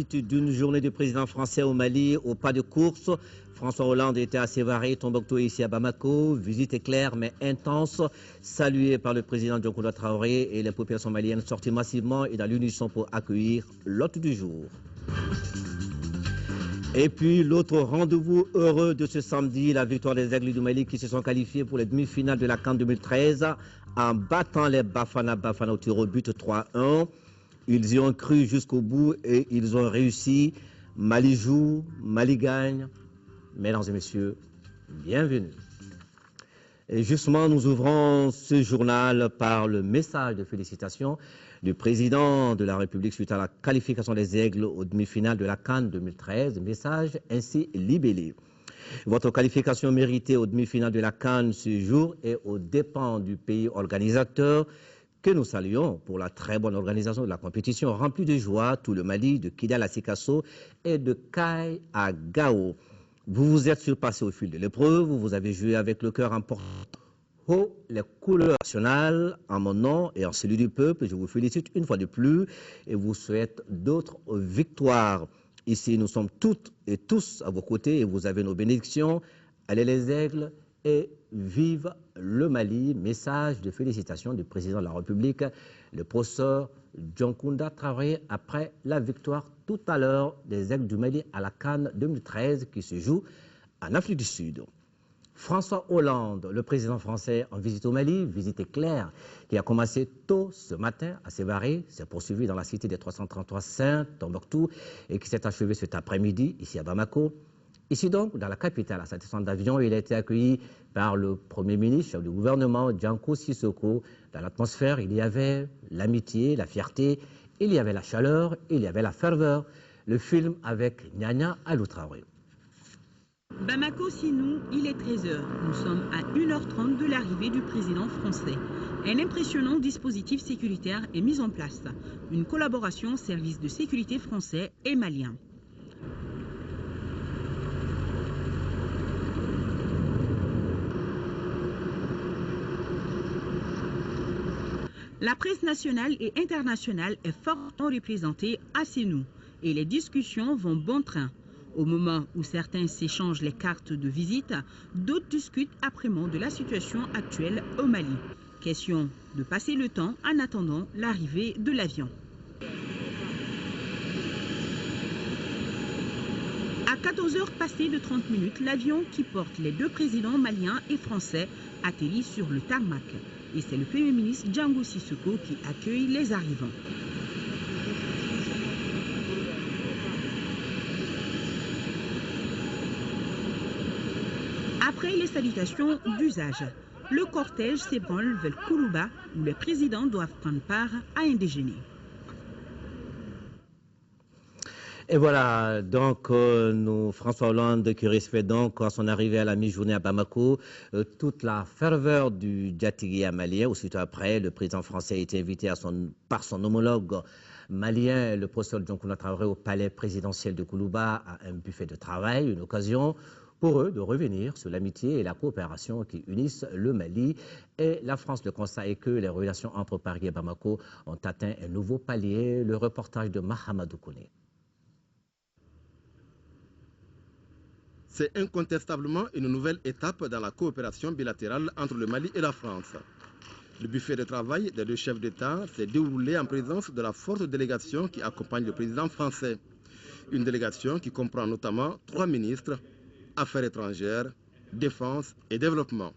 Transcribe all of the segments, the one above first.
visite d'une journée du président français au Mali au pas de course. François Hollande était à Sévaré, Tombouctou ici à Bamako. Visite éclair mais intense, saluée par le président Dioncounda Traoré et les populations maliennes sorties massivement et dans l'unisson pour accueillir l'hôte du jour. Et puis l'autre rendez-vous heureux de ce samedi, la victoire des Aigles du Mali qui se sont qualifiés pour les demi-finales de la CAN 2013 en battant les Bafana au tir au but 3-1. Ils y ont cru jusqu'au bout et ils ont réussi. Mali joue, Mali gagne. Mesdames et messieurs, bienvenue. Et justement, nous ouvrons ce journal par le message de félicitations du président de la République suite à la qualification des Aigles aux demi-finales de la CAN 2013. Message ainsi libellé. Votre qualification méritée aux demi-finales de la CAN ce jour est aux dépens du pays organisateur que nous saluons pour la très bonne organisation de la compétition remplie de joie, tout le Mali, de Kidal à Sikasso et de Kai à Gao. Vous vous êtes surpassé au fil de l'épreuve, vous avez joué avec le cœur en portant haut les couleurs nationales. En mon nom et en celui du peuple, je vous félicite une fois de plus et vous souhaite d'autres victoires. Ici, nous sommes toutes et tous à vos côtés et vous avez nos bénédictions. Allez les Aigles et vive le Mali. Message de félicitations du président de la République, le professeur Dioncounda Traoré, après la victoire tout à l'heure des Aigles du Mali à la CAN 2013 qui se joue en Afrique du Sud. François Hollande, le président français en visite au Mali, visite éclair qui a commencé tôt ce matin à Sévaré, s'est poursuivi dans la cité des 333 Saints, Tombouctou, et qui s'est achevé cet après-midi ici à Bamako. Ici donc, dans la capitale, à sa descente d'avion, il a été accueilli par le Premier ministre, chef du gouvernement, Janko Sissoko. Dans l'atmosphère, il y avait l'amitié, la fierté, il y avait la chaleur, il y avait la ferveur. Le film avec Nyanya Alou Traoré. Bamako, Sinou, il est 13h. Nous sommes à 1h30 de l'arrivée du président français. Un impressionnant dispositif sécuritaire est mis en place. Une collaboration service de sécurité français et malien. La presse nationale et internationale est fortement représentée à Sinou et les discussions vont bon train. Au moment où certains s'échangent les cartes de visite, d'autres discutent âprement de la situation actuelle au Mali. Question de passer le temps en attendant l'arrivée de l'avion. À 14h passées de 30 minutes, l'avion qui porte les deux présidents maliens et français atterrit sur le tarmac. Et c'est le Premier ministre Janko Sissoko qui accueille les arrivants. Après les salutations d'usage, le cortège s'ébranle vers Kourouba où les présidents doivent prendre part à un déjeuner. Et voilà, donc François Hollande qui respecte donc à son arrivée à la mi-journée à Bamako toute la ferveur du Djatigui malien. Aussitôt après, le président français a été invité par son homologue malien, le professeur Dioncounda Traoré, au palais présidentiel de Kourouba à un buffet de travail, une occasion pour eux de revenir sur l'amitié et la coopération qui unissent le Mali et la France. Le constat est que les relations entre Paris et Bamako ont atteint un nouveau palier. Le reportage de Mahamadou Kone. C'est incontestablement une nouvelle étape dans la coopération bilatérale entre le Mali et la France. Le buffet de travail des deux chefs d'État s'est déroulé en présence de la forte délégation qui accompagne le président français. Une délégation qui comprend notamment 3 ministres, Affaires étrangères, Défense et Développement.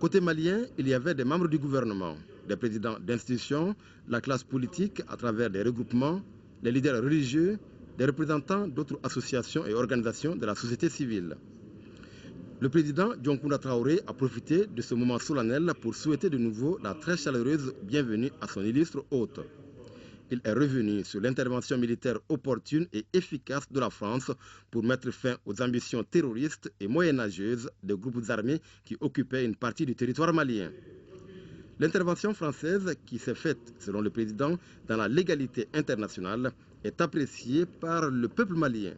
Côté malien, il y avait des membres du gouvernement, des présidents d'institutions, la classe politique à travers des regroupements, les leaders religieux, des représentants d'autres associations et organisations de la société civile. Le président Dioncounda Traoré a profité de ce moment solennel pour souhaiter de nouveau la très chaleureuse bienvenue à son illustre hôte. Il est revenu sur l'intervention militaire opportune et efficace de la France pour mettre fin aux ambitions terroristes et moyenâgeuses des groupes armés qui occupaient une partie du territoire malien. L'intervention française, qui s'est faite, selon le président, dans la légalité internationale, est appréciée par le peuple malien.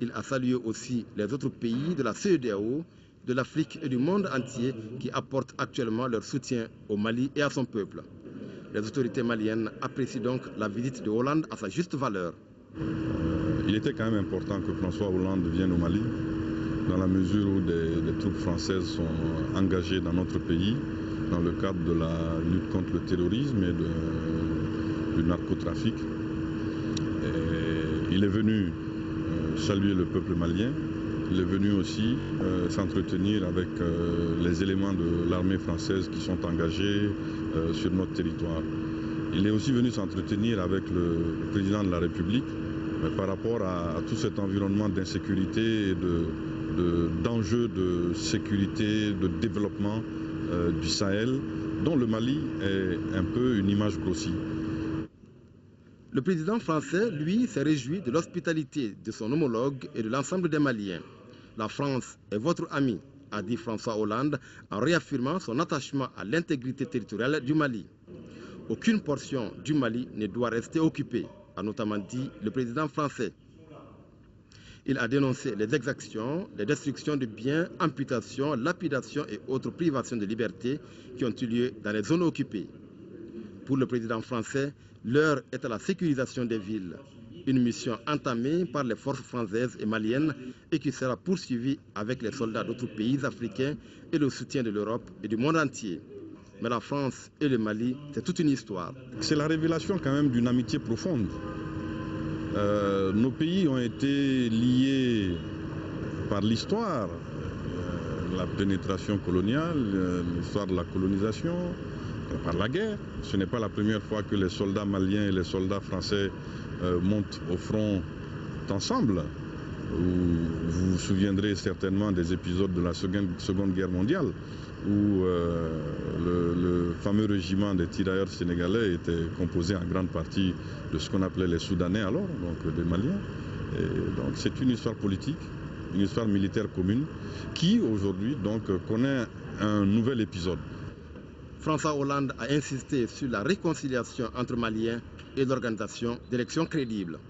Il a salué aussi les autres pays de la CEDEAO, de l'Afrique et du monde entier qui apportent actuellement leur soutien au Mali et à son peuple. Les autorités maliennes apprécient donc la visite de Hollande à sa juste valeur. Il était quand même important que François Hollande vienne au Mali, dans la mesure où des troupes françaises sont engagées dans notre pays, dans le cadre de la lutte contre le terrorisme et du narcotrafic. Et il est venu saluer le peuple malien. Il est venu aussi s'entretenir avec les éléments de l'armée française qui sont engagés sur notre territoire. Il est aussi venu s'entretenir avec le président de la République par rapport à tout cet environnement d'insécurité et d'enjeux de sécurité, de développement du Sahel, dont le Mali est un peu une image grossie. Le président français, lui, s'est réjoui de l'hospitalité de son homologue et de l'ensemble des Maliens. La France est votre ami, a dit François Hollande en réaffirmant son attachement à l'intégrité territoriale du Mali. Aucune portion du Mali ne doit rester occupée, a notamment dit le président français. Il a dénoncé les exactions, les destructions de biens, amputations, lapidations et autres privations de liberté qui ont eu lieu dans les zones occupées. Pour le président français, l'heure est à la sécurisation des villes. Une mission entamée par les forces françaises et maliennes et qui sera poursuivie avec les soldats d'autres pays africains et le soutien de l'Europe et du monde entier. Mais la France et le Mali, c'est toute une histoire. C'est la révélation quand même d'une amitié profonde. Nos pays ont été liés par l'histoire, la pénétration coloniale, l'histoire de la colonisation, par la guerre. Ce n'est pas la première fois que les soldats maliens et les soldats français montent au front ensemble. Vous vous souviendrez certainement des épisodes de la Seconde Guerre mondiale où le fameux régiment des tirailleurs sénégalais était composé en grande partie de ce qu'on appelait les Soudanais alors, donc des Maliens. Et donc c'est une histoire politique, une histoire militaire commune qui aujourd'hui donc connaît un nouvel épisode. François Hollande a insisté sur la réconciliation entre Maliens et l'organisation d'élections crédibles.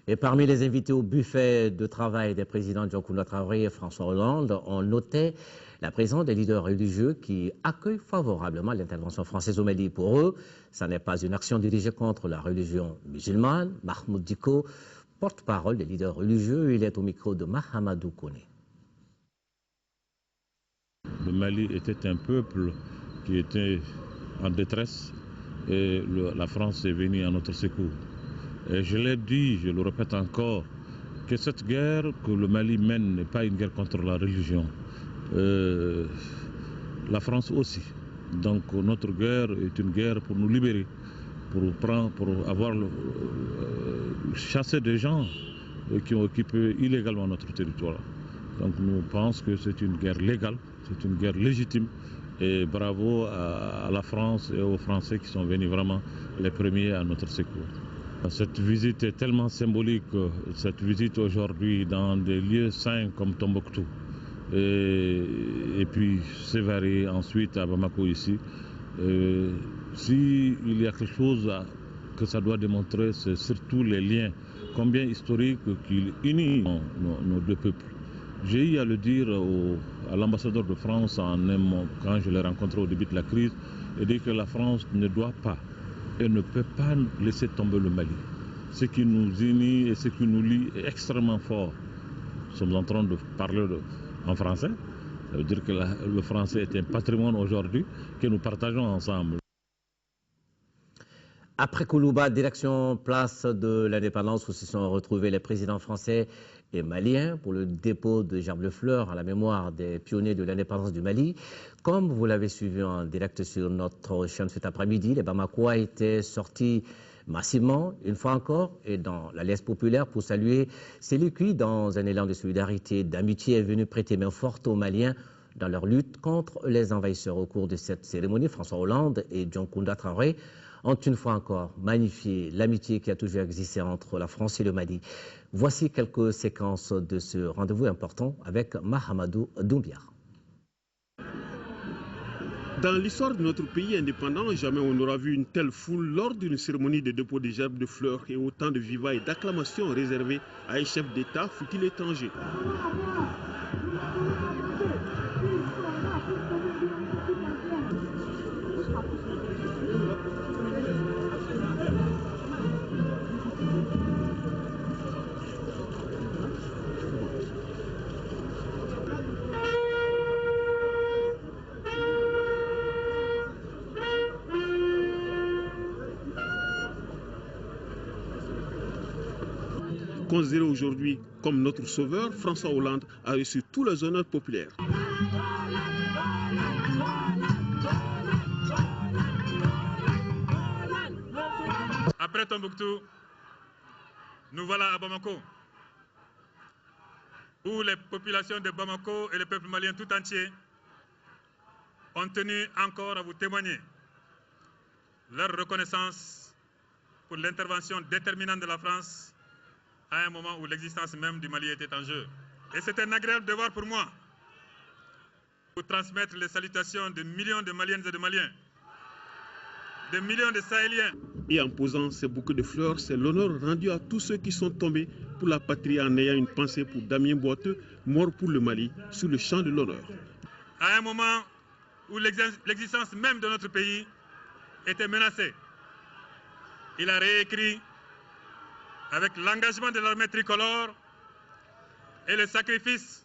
Et parmi les invités au buffet de travail des présidents Dioncounda Traoré et François Hollande, on notait la présence des leaders religieux qui accueillent favorablement l'intervention française au Mali. Pour eux, ce n'est pas une action dirigée contre la religion musulmane. Mahmoud Diko, porte-parole des leaders religieux, il est au micro de Mahamadou Koné. Le Mali était un peuple qui était en détresse et la France est venue à notre secours. Et je l'ai dit, je le répète encore, que cette guerre que le Mali mène n'est pas une guerre contre la religion. La France aussi. Donc notre guerre est une guerre pour nous libérer, pour avoir chassé des gens qui ont occupé illégalement notre territoire. Donc nous pensons que c'est une guerre légale, c'est une guerre légitime. Et bravo à la France et aux Français qui sont venus vraiment les premiers à notre secours. Cette visite est tellement symbolique, cette visite aujourd'hui dans des lieux saints comme Tombouctou et puis Sévaré, ensuite à Bamako ici. S'il y a quelque chose que ça doit démontrer, c'est surtout les liens, combien historiques qui unissent nos deux peuples. J'ai eu à le dire à l'ambassadeur de France quand je l'ai rencontré au début de la crise, et dit que la France ne doit pas et ne peut pas laisser tomber le Mali. Ce qui nous unit et ce qui nous lie est extrêmement fort. Nous sommes en train de parler en français. Ça veut dire que le français est un patrimoine aujourd'hui que nous partageons ensemble. Après Koulouba, direction place de l'Indépendance où se sont retrouvés les présidents français et maliens pour le dépôt de gerbes de fleurs à la mémoire des pionniers de l'indépendance du Mali. Comme vous l'avez suivi en direct sur notre chaîne cet après-midi, les Bamakois étaient sortis massivement, une fois encore, et dans l'Alliance populaire pour saluer celui qui, dans un élan de solidarité et d'amitié, est venu prêter main forte aux Maliens dans leur lutte contre les envahisseurs. Au cours de cette cérémonie, François Hollande et Dioncounda Traoré ont une fois encore magnifié l'amitié qui a toujours existé entre la France et le Mali. Voici quelques séquences de ce rendez-vous important avec Mahamadou Doumbia. Dans l'histoire de notre pays indépendant, jamais on n'aura vu une telle foule lors d'une cérémonie de dépôt de gerbes de fleurs et autant de vivas et d'acclamations réservées à un chef d'État, fût-il étranger. Considéré aujourd'hui comme notre sauveur, François Hollande a reçu tous les honneurs populaires. Après Tombouctou, nous voilà à Bamako, où les populations de Bamako et le peuple malien tout entier ont tenu encore à vous témoigner leur reconnaissance pour l'intervention déterminante de la France à un moment où l'existence même du Mali était en jeu. Et c'est un agréable devoir pour moi de transmettre les salutations de millions de Maliennes et de Maliens, de millions de Sahéliens. Et en posant ces bouquets de fleurs, c'est l'honneur rendu à tous ceux qui sont tombés pour la patrie en ayant une pensée pour Damien Boiteux, mort pour le Mali, sur le champ de l'honneur. À un moment où l'existence même de notre pays était menacée, il a réécrit avec l'engagement de l'armée tricolore et le sacrifice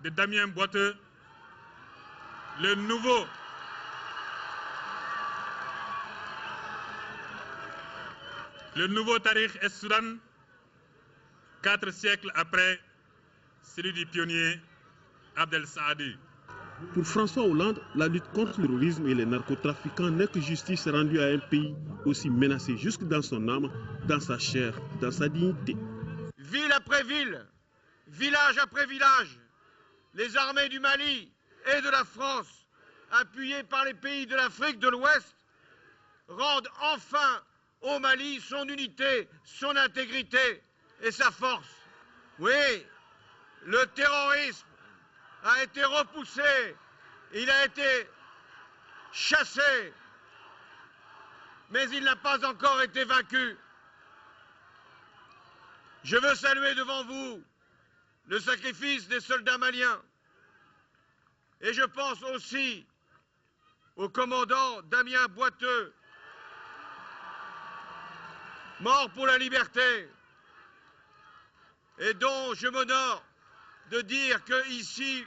de Damien Boiteux, le nouveau Tariq es-Soudan, 4 siècles après celui du pionnier Abdel Saadi. Pour François Hollande, la lutte contre le terrorisme et les narcotrafiquants n'est que justice rendue à un pays aussi menacé jusque dans son âme, dans sa chair, dans sa dignité. Ville après ville, village après village, les armées du Mali et de la France, appuyées par les pays de l'Afrique de l'Ouest, rendent enfin au Mali son unité, son intégrité et sa force. Oui, le terrorisme a été repoussé, il a été chassé, mais il n'a pas encore été vaincu. Je veux saluer devant vous le sacrifice des soldats maliens et je pense aussi au commandant Damien Boiteux, mort pour la liberté, et dont je m'honore de dire que ici,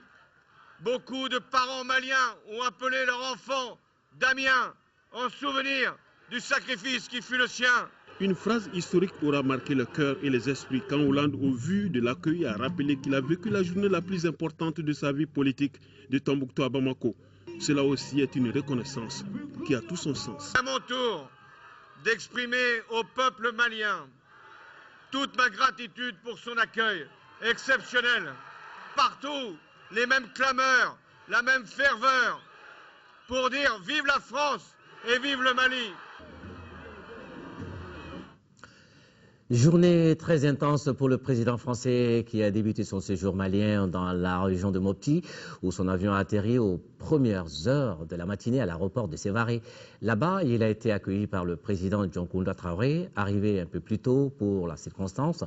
beaucoup de parents maliens ont appelé leur enfant Damien en souvenir du sacrifice qui fut le sien. Une phrase historique aura marqué le cœur et les esprits quand Hollande, au vu de l'accueil, a rappelé qu'il a vécu la journée la plus importante de sa vie politique de Tombouctou à Bamako. Cela aussi est une reconnaissance qui a tout son sens. À mon tour d'exprimer au peuple malien toute ma gratitude pour son accueil exceptionnel. Partout, les mêmes clameurs, la même ferveur pour dire vive la France et vive le Mali. Journée très intense pour le président français qui a débuté son séjour malien dans la région de Mopti, où son avion a atterri aux premières heures de la matinée à l'aéroport de Sévaré. Là-bas, il a été accueilli par le président Dioncounda Traoré, arrivé un peu plus tôt pour la circonstance.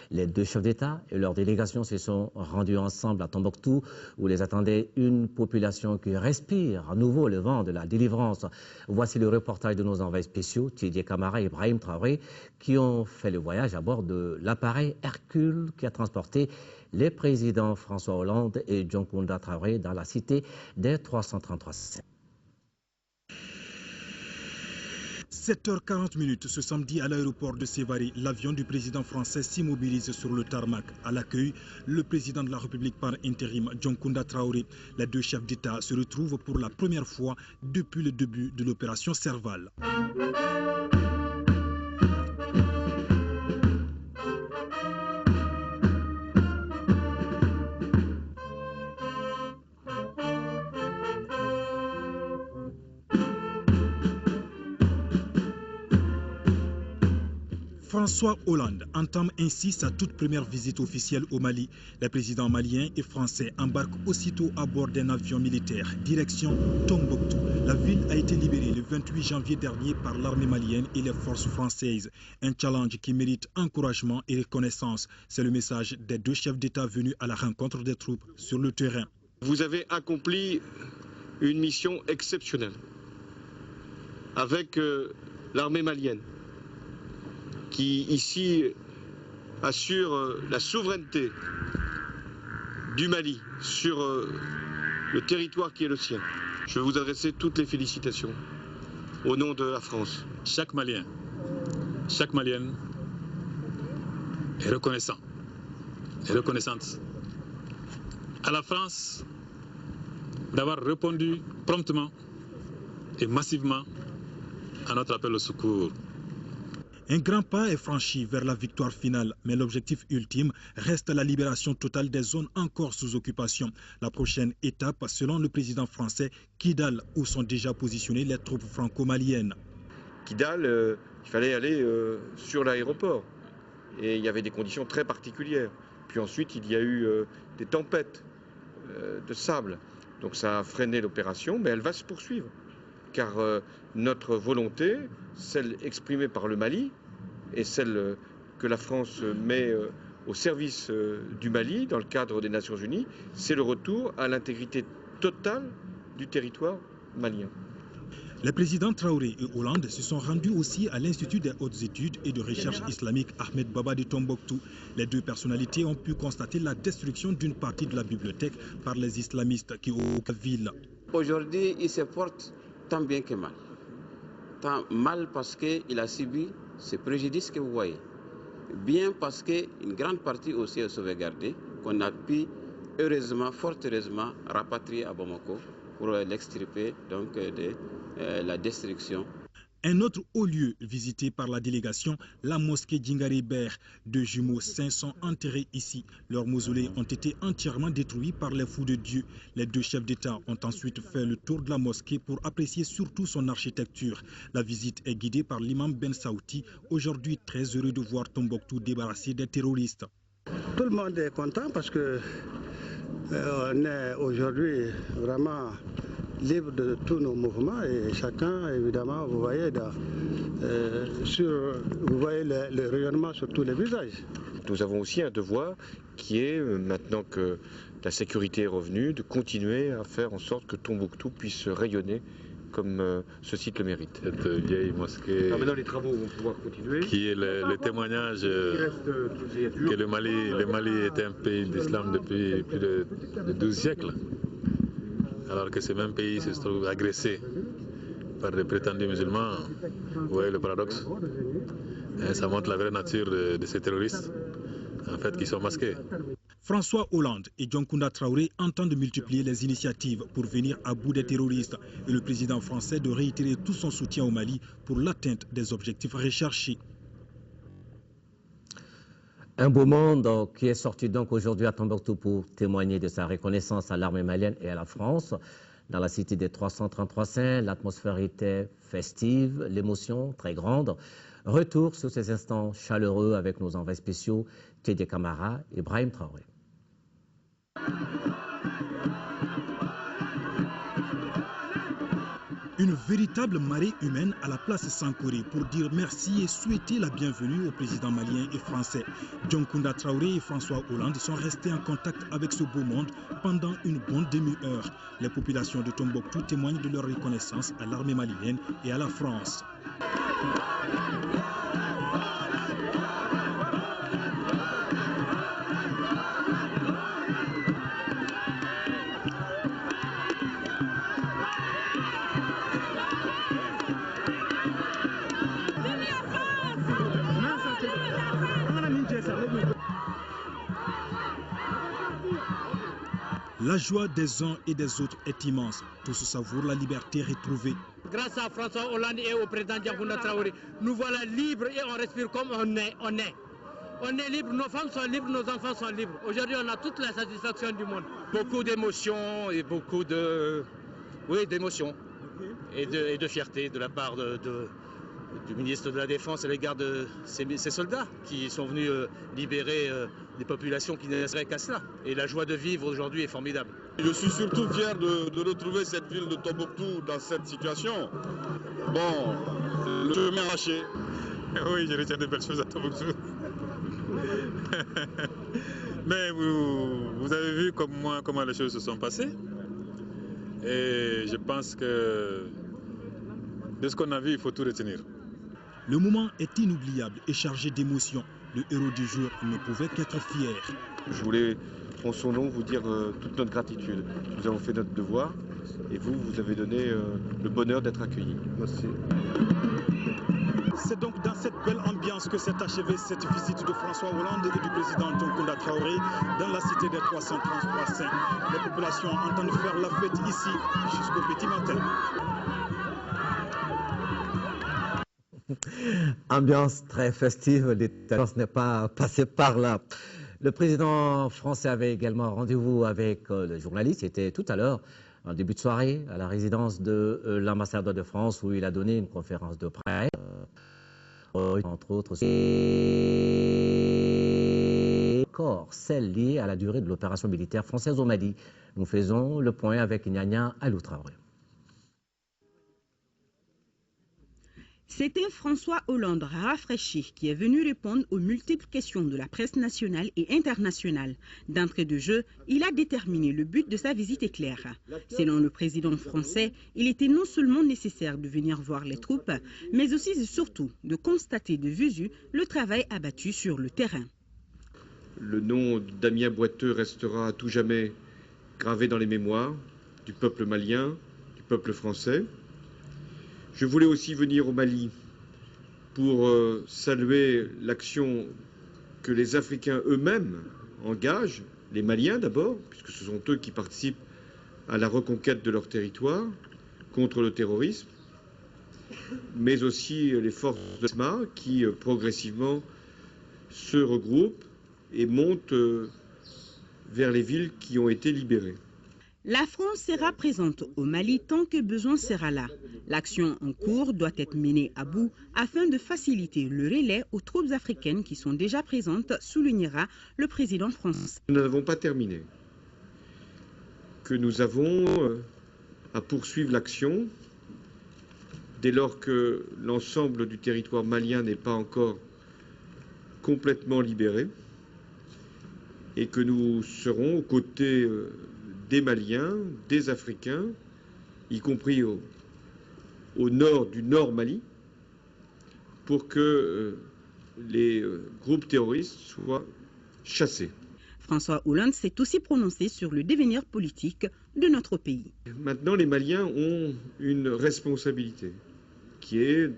Les deux chefs d'État et leur délégation se sont rendus ensemble à Tombouctou, où les attendait une population qui respire à nouveau le vent de la délivrance. Voici le reportage de nos envoyés spéciaux, Thidier Camara et Ibrahim Traoré, qui ont fait le voyage à bord de l'appareil Hercule qui a transporté les présidents François Hollande et Dioncounda Traoré dans la cité des 333. 7h40 ce samedi à l'aéroport de Sévaré, l'avion du président français s'immobilise sur le tarmac. À l'accueil, le président de la République par intérim, Dioncounda Traoré. Les deux chefs d'État se retrouvent pour la première fois depuis le début de l'opération Serval. François Hollande entame ainsi sa toute première visite officielle au Mali. Les présidents maliens et français embarquent aussitôt à bord d'un avion militaire, direction Tombouctou. La ville a été libérée le 28 janvier dernier par l'armée malienne et les forces françaises. Un challenge qui mérite encouragement et reconnaissance. C'est le message des deux chefs d'État venus à la rencontre des troupes sur le terrain. Vous avez accompli une mission exceptionnelle avec l'armée malienne, qui ici assure la souveraineté du Mali sur le territoire qui est le sien. Je vais vous adresser toutes les félicitations au nom de la France. Chaque Malien, chaque Malienne est reconnaissant et reconnaissante à la France d'avoir répondu promptement et massivement à notre appel au secours. Un grand pas est franchi vers la victoire finale, mais l'objectif ultime reste la libération totale des zones encore sous occupation. La prochaine étape, selon le président français, Kidal, où sont déjà positionnées les troupes franco-maliennes. Kidal, il fallait aller sur l'aéroport et il y avait des conditions très particulières. Puis ensuite, il y a eu des tempêtes de sable. Donc ça a freiné l'opération, mais elle va se poursuivre. Car notre volonté, celle exprimée par le Mali et celle que la France met au service du Mali dans le cadre des Nations Unies, c'est le retour à l'intégrité totale du territoire malien. Les présidents Traoré et Hollande se sont rendus aussi à l'Institut des hautes études et de recherche islamique Ahmed Baba de Tombouctou. Les deux personnalités ont pu constater la destruction d'une partie de la bibliothèque par les islamistes qui occupent la ville. Aujourd'hui, il se porte tant bien que mal. Tant mal parce qu'il a subi ce préjudice que vous voyez. Bien parce qu'une grande partie aussi est sauvegardée, qu'on a pu heureusement, fort heureusement, rapatrier à Bamako pour l'extirper donc de la destruction. Un autre haut lieu visité par la délégation, la mosquée Djingari-Ber. Deux jumeaux saints sont enterrés ici. Leurs mausolées ont été entièrement détruits par les fous de Dieu. Les deux chefs d'État ont ensuite fait le tour de la mosquée pour apprécier surtout son architecture. La visite est guidée par l'imam Ben Saouti, aujourd'hui très heureux de voir Tombouctou débarrassé des terroristes. Tout le monde est content parce que on est aujourd'hui vraiment libre de tous nos mouvements et chacun, évidemment, vous voyez, le rayonnement sur tous les visages. Nous avons aussi un devoir qui est, maintenant que la sécurité est revenue, de continuer à faire en sorte que Tombouctou puisse rayonner comme ce site le mérite. Cette vieille mosquée maintenant les travaux vont pouvoir continuer. Qui est le témoignage que le Mali est un pays d'islam depuis plus de 12 siècles. Alors que ce même pays se trouve agressé par des prétendus musulmans. Vous voyez le paradoxe. Et ça montre la vraie nature de ces terroristes, en fait, qui sont masqués. François Hollande et Dioncounda Traoré entendent multiplier les initiatives pour venir à bout des terroristes et le président français de réitérer tout son soutien au Mali pour l'atteinte des objectifs recherchés. Un beau monde qui est sorti donc aujourd'hui à Tombouctou pour témoigner de sa reconnaissance à l'armée malienne et à la France. Dans la cité des 333 saints, l'atmosphère était festive, l'émotion très grande. Retour sur ces instants chaleureux avec nos envoyés spéciaux, Tédé Camara et Brahim Traoré. Une véritable marée humaine à la place Sankoré pour dire merci et souhaiter la bienvenue au président malien et français. Dioncounda Traoré et François Hollande sont restés en contact avec ce beau monde pendant une bonne demi-heure. Les populations de Tombouctou témoignent de leur reconnaissance à l'armée malienne et à la France. La joie des uns et des autres est immense. Tous savourent la liberté retrouvée. Grâce à François Hollande et au président Dioncounda Traoré, nous voilà libres et on respire comme on est. On est libres, nos femmes sont libres, nos enfants sont libres. Aujourd'hui, on a toute la satisfaction du monde. Beaucoup d'émotions et beaucoup d'émotions et de fierté de la part du ministre de la Défense à l'égard de ces soldats qui sont venus libérer des populations qui ne seraient qu'à cela. Et la joie de vivre aujourd'hui est formidable. Je suis surtout fier de retrouver cette ville de Tombouctou dans cette situation. Bon, le chemin arraché. Oui, je retiens de belles choses à Tombouctou. Mais vous avez vu comme moi comment les choses se sont passées. Et je pense que de ce qu'on a vu, il faut tout retenir. Le moment est inoubliable et chargé d'émotions. Le héros du jour ne pouvait qu'être fier. Je voulais, en son nom, vous dire toute notre gratitude. Nous avons fait notre devoir et vous avez donné le bonheur d'être accueillis. Merci. C'est donc dans cette belle ambiance que s'est achevée cette visite de François Hollande et du président Dioncounda Traoré dans la cité des 333-5. Les populations entendent faire la fête ici jusqu'au petit matin. Ambiance très festive, l'État n'est pas passé par là. Le président français avait également rendez-vous avec le journaliste, c'était tout à l'heure, en début de soirée, à la résidence de l'ambassadeur de France, où il a donné une conférence de presse, entre autres, celle liée à la durée de l'opération militaire française au Mali. Nous faisons le point avec Nyanya Alou Traoré. C'était François Hollande rafraîchi qui est venu répondre aux multiples questions de la presse nationale et internationale. D'entrée de jeu, il a déterminé le but de sa visite est clair. Selon le président français, il était non seulement nécessaire de venir voir les troupes, mais aussi et surtout de constater de visu le travail abattu sur le terrain. Le nom de Damien Boiteux restera à tout jamais gravé dans les mémoires du peuple malien, du peuple français. Je voulais aussi venir au Mali pour saluer l'action que les Africains eux-mêmes engagent, les Maliens d'abord, puisque ce sont eux qui participent à la reconquête de leur territoire contre le terrorisme, mais aussi les forces de SMA qui progressivement se regroupent et montent vers les villes qui ont été libérées. La France sera présente au Mali tant que besoin sera là. L'action en cours doit être menée à bout afin de faciliter le relais aux troupes africaines qui sont déjà présentes, soulignera le président français. Nous n'avons pas terminé. Que nous avons à poursuivre l'action dès lors que l'ensemble du territoire malien n'est pas encore complètement libéré et que nous serons aux côtés des Maliens, des Africains, y compris au nord du Nord Mali, pour que les groupes terroristes soient chassés. François Hollande s'est aussi prononcé sur le devenir politique de notre pays. Maintenant, les Maliens ont une responsabilité qui est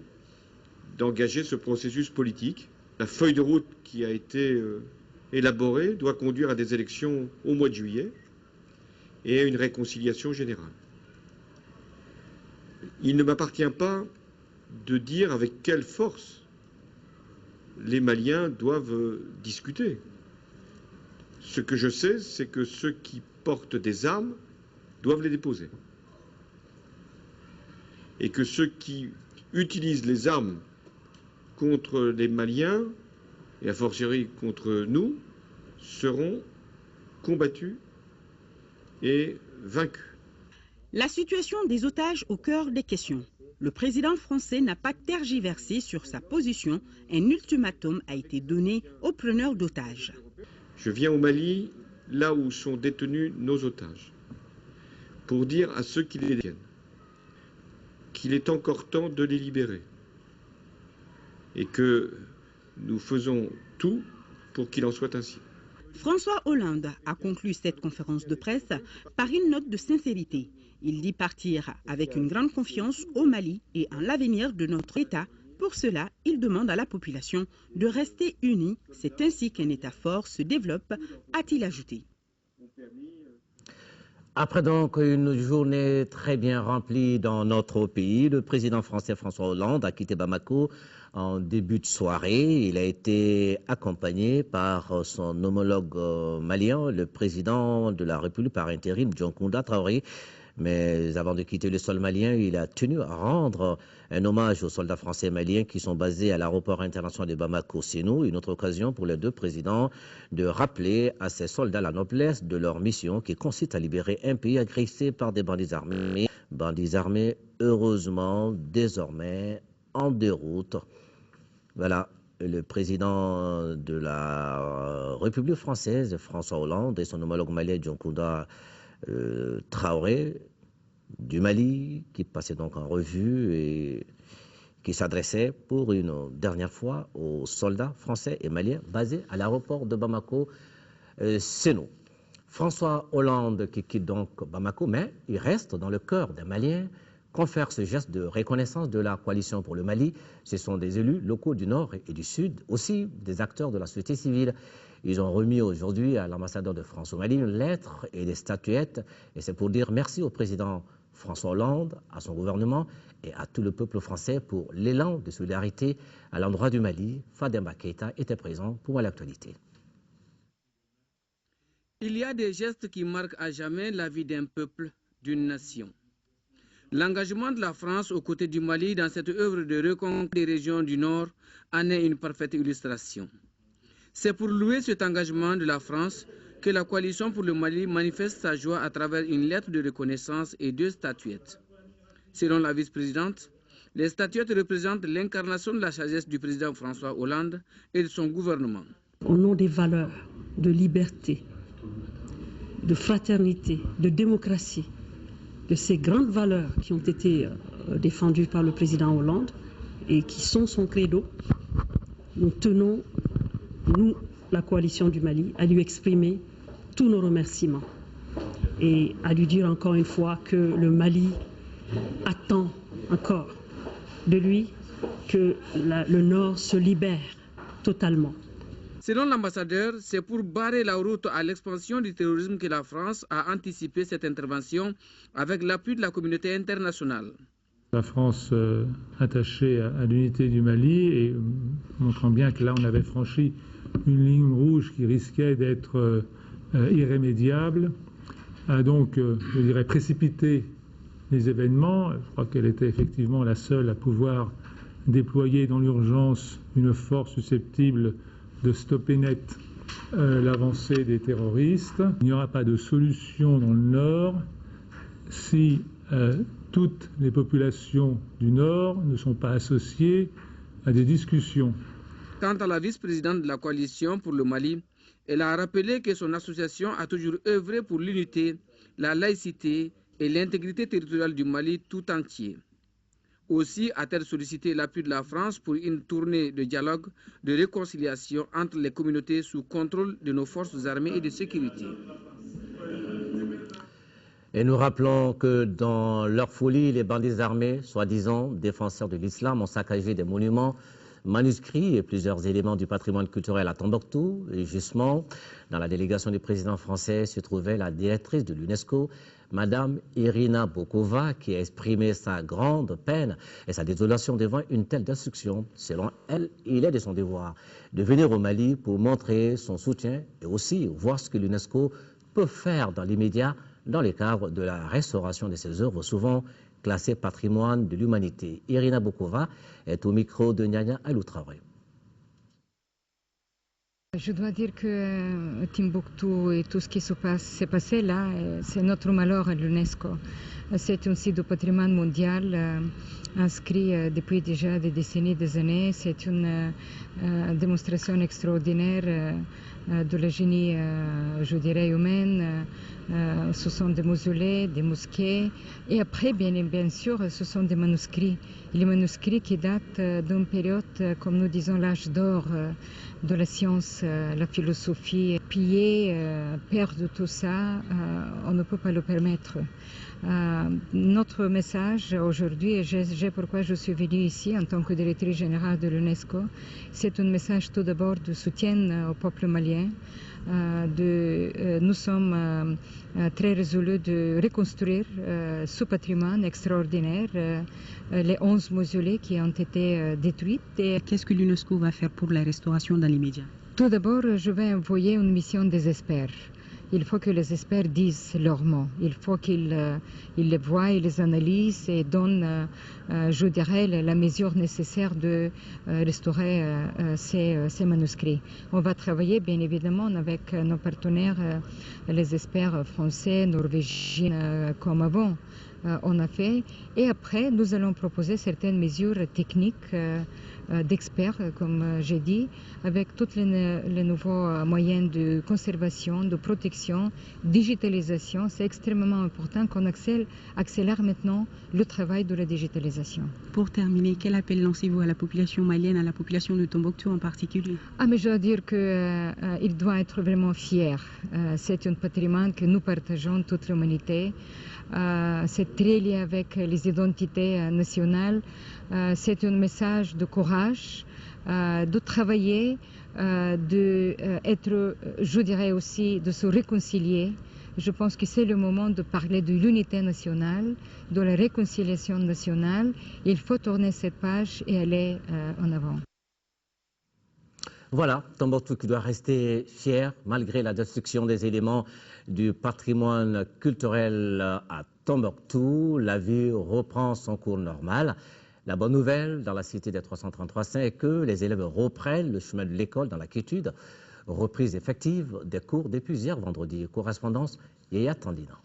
d'engager ce processus politique. La feuille de route qui a été élaborée doit conduire à des élections au mois de juillet et à une réconciliation générale. Il ne m'appartient pas de dire avec quelle force les Maliens doivent discuter. Ce que je sais, c'est que ceux qui portent des armes doivent les déposer. Et que ceux qui utilisent les armes contre les Maliens, et a fortiori contre nous, seront combattus et vaincu. La situation des otages au cœur des questions. Le président français n'a pas tergiversé sur sa position. Un ultimatum a été donné aux preneurs d'otages. Je viens au Mali, là où sont détenus nos otages, pour dire à ceux qui les détiennent qu'il est encore temps de les libérer et que nous faisons tout pour qu'il en soit ainsi. François Hollande a conclu cette conférence de presse par une note de sincérité. Il dit partir avec une grande confiance au Mali et en l'avenir de notre État. Pour cela, il demande à la population de rester unie. C'est ainsi qu'un État fort se développe, a-t-il ajouté. Après donc une journée très bien remplie dans notre pays, le président français François Hollande a quitté Bamako en début de soirée. Il a été accompagné par son homologue malien, le président de la République par intérim, Dioncounda Traoré. Mais avant de quitter le sol malien, il a tenu à rendre un hommage aux soldats français et maliens qui sont basés à l'aéroport international de Bamako-Sénou. Une autre occasion pour les deux présidents de rappeler à ces soldats la noblesse de leur mission qui consiste à libérer un pays agressé par des bandits armés. Bandits armés, heureusement, désormais en déroute. Voilà, le président de la République française, François Hollande, et son homologue malien, Dioncounda Traoré, du Mali, qui passait donc en revue et qui s'adressait pour une dernière fois aux soldats français et maliens basés à l'aéroport de Bamako-Sénou. François Hollande qui quitte donc Bamako, mais il reste dans le cœur des Maliens confère ce geste de reconnaissance de la coalition pour le Mali. Ce sont des élus locaux du Nord et du Sud, aussi des acteurs de la société civile. Ils ont remis aujourd'hui à l'ambassadeur de France au Mali une lettre et des statuettes, et c'est pour dire merci au président François Hollande, à son gouvernement et à tout le peuple français pour l'élan de solidarité à l'endroit du Mali. Fademba Keïta était présent pour l'actualité. Il y a des gestes qui marquent à jamais la vie d'un peuple, d'une nation. L'engagement de la France aux côtés du Mali dans cette œuvre de reconquête des régions du Nord en est une parfaite illustration. C'est pour louer cet engagement de la France que la coalition pour le Mali manifeste sa joie à travers une lettre de reconnaissance et 2 statuettes. Selon la vice-présidente, les statuettes représentent l'incarnation de la sagesse du président François Hollande et de son gouvernement. Au nom des valeurs de liberté, de fraternité, de démocratie, de ces grandes valeurs qui ont été défendues par le président Hollande et qui sont son credo, nous tenons, nous, la coalition du Mali, à lui exprimer tous nos remerciements et à lui dire encore une fois que le Mali attend encore de lui que le Nord se libère totalement. Selon l'ambassadeur, c'est pour barrer la route à l'expansion du terrorisme que la France a anticipé cette intervention avec l'appui de la communauté internationale. La France attachée à l'unité du Mali et montrant bien que là on avait franchi une ligne rouge qui risquait d'être irrémédiable, a donc, je dirais, précipité les événements. Je crois qu'elle était effectivement la seule à pouvoir déployer dans l'urgence une force susceptible de stopper net l'avancée des terroristes. Il n'y aura pas de solution dans le Nord si toutes les populations du Nord ne sont pas associées à des discussions. Quant à la vice-présidente de la coalition pour le Mali, elle a rappelé que son association a toujours œuvré pour l'unité, la laïcité et l'intégrité territoriale du Mali tout entier. Aussi a-t-elle sollicité l'appui de la France pour une tournée de dialogue, de réconciliation entre les communautés sous contrôle de nos forces armées et de sécurité. Et nous rappelons que dans leur folie, les bandits armés, soi-disant défenseurs de l'islam, ont saccagé des monuments, manuscrits et plusieurs éléments du patrimoine culturel à Tombouctou. Et justement, dans la délégation du président français se trouvait la directrice de l'UNESCO, Madame Irina Bokova, qui a exprimé sa grande peine et sa désolation devant une telle destruction. Selon elle, il est de son devoir de venir au Mali pour montrer son soutien et aussi voir ce que l'UNESCO peut faire dans l'immédiat dans le cadre de la restauration de ces œuvres souvent classées patrimoine de l'humanité. Irina Bokova est au micro de Nyanya Aloutraoré. Je dois dire que Timbuktu et tout ce qui s'est passé là, c'est notre malheur à l'UNESCO. C'est un site de patrimoine mondial inscrit depuis déjà des décennies, des années. C'est une démonstration extraordinaire de la génie, je dirais, humaine. Ce sont des mausolées, des mosquées. Et après, bien sûr, ce sont des manuscrits. Les manuscrits qui datent d'une période, comme nous disons, l'âge d'or de la science, la philosophie. Piller, perdre tout ça, on ne peut pas le permettre. Notre message aujourd'hui, et pourquoi je suis venue ici en tant que directrice générale de l'UNESCO, c'est un message tout d'abord de soutien au peuple malien. Nous sommes très résolus de reconstruire ce patrimoine extraordinaire, les 11 mausolées qui ont été détruites. Qu'est-ce que l'UNESCO va faire pour la restauration dans l'immédiat? Tout d'abord, je vais envoyer une mission des experts. Il faut que les experts disent leurs mots. Il faut qu'ils les voient, ils les analysent et donnent, je dirais, la mesure nécessaire de restaurer ces manuscrits. On va travailler bien évidemment avec nos partenaires, les experts français, norvégiens, comme avant. On a fait. Et après, nous allons proposer certaines mesures techniques d'experts, comme j'ai dit, avec tous les nouveaux moyens de conservation, de protection, digitalisation. C'est extrêmement important qu'on accélère maintenant le travail de la digitalisation. Pour terminer, quel appel lancez-vous à la population malienne, à la population de Tombouctou en particulier? Mais je dois dire qu'il doit être vraiment fier. C'est un patrimoine que nous partageons, toute l'humanité. C'est très lié avec les identités nationales. C'est un message de courage, de travailler, je dirais aussi, de se réconcilier. Je pense que c'est le moment de parler de l'unité nationale, de la réconciliation nationale. Il faut tourner cette page et aller en avant. Voilà, Tombouctou qui doit rester fier malgré la destruction des éléments du patrimoine culturel à Tombouctou. La vie reprend son cours normal. La bonne nouvelle dans la cité des 333 saints est que les élèves reprennent le chemin de l'école dans la quiétude. Reprise effective des cours depuis hier vendredi. Correspondance Yaya Tandina.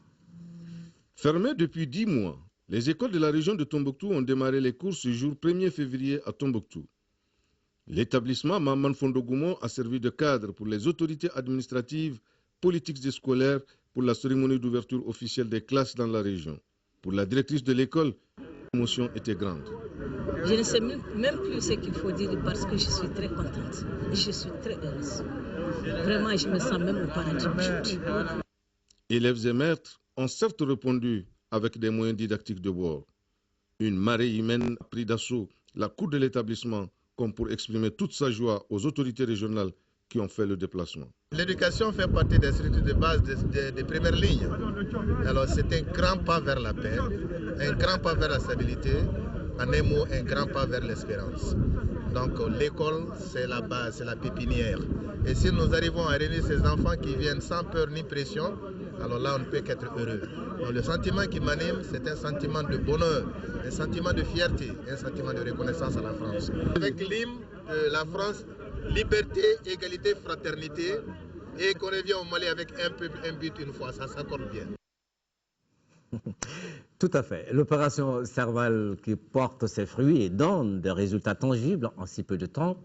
Fermées depuis 10 mois, les écoles de la région de Tombouctou ont démarré les cours ce jour 1er février à Tombouctou. L'établissement Maman Fondogoumon a servi de cadre pour les autorités administratives, politiques et scolaires pour la cérémonie d'ouverture officielle des classes dans la région. Pour la directrice de l'école, l'émotion était grande. Je ne sais même plus ce qu'il faut dire parce que je suis très contente. Je suis très heureuse. Vraiment, je me sens même au paradis aujourd'hui. Élèves et maîtres ont certes répondu avec des moyens didactiques de bord. Une marée humaine a pris d'assaut la cour de l'établissement comme pour exprimer toute sa joie aux autorités régionales qui ont fait le déplacement. L'éducation fait partie des structures de base des premières lignes. Alors c'est un grand pas vers la paix, un grand pas vers la stabilité, en un mot, un grand pas vers l'espérance. Donc l'école, c'est la base, c'est la pépinière. Et si nous arrivons à réunir ces enfants qui viennent sans peur ni pression, alors là, on ne peut qu'être heureux. Donc, le sentiment qui m'anime, c'est un sentiment de bonheur, un sentiment de fierté, un sentiment de reconnaissance à la France. Avec l'hymne de la France, liberté, égalité, fraternité, et qu'on revient au Mali avec un peuple, un but, une foi, ça s'accorde bien. Tout à fait. L'opération Serval qui porte ses fruits et donne des résultats tangibles en si peu de temps.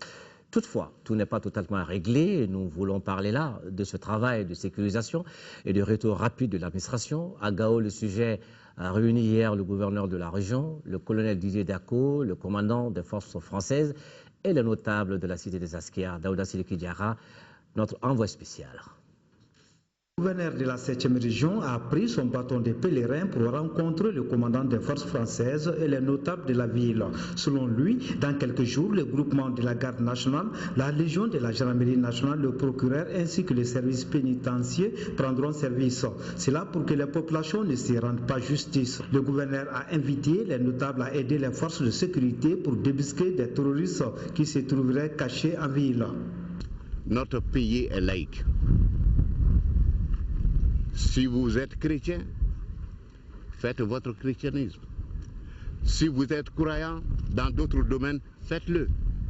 Toutefois, tout n'est pas totalement réglé et nous voulons parler là de ce travail de sécurisation et de retour rapide de l'administration. À Gao, le sujet a réuni hier le gouverneur de la région, le colonel Didier Dako, le commandant des forces françaises et les notables de la cité des Askia, Daouda Sidiki Diarra, notre envoyé spécial. Le gouverneur de la 7e région a pris son bâton de pèlerin pour rencontrer le commandant des forces françaises et les notables de la ville. Selon lui, dans quelques jours, le groupement de la garde nationale, la légion de la gendarmerie nationale, le procureur ainsi que les services pénitentiaires prendront service. C'est là pour que les populations ne se rendent pas justice. Le gouverneur a invité les notables à aider les forces de sécurité pour débusquer des terroristes qui se trouveraient cachés en ville. Notre pays est laïque. Si vous êtes chrétien, faites votre christianisme. Si vous êtes croyant dans d'autres domaines, faites-le.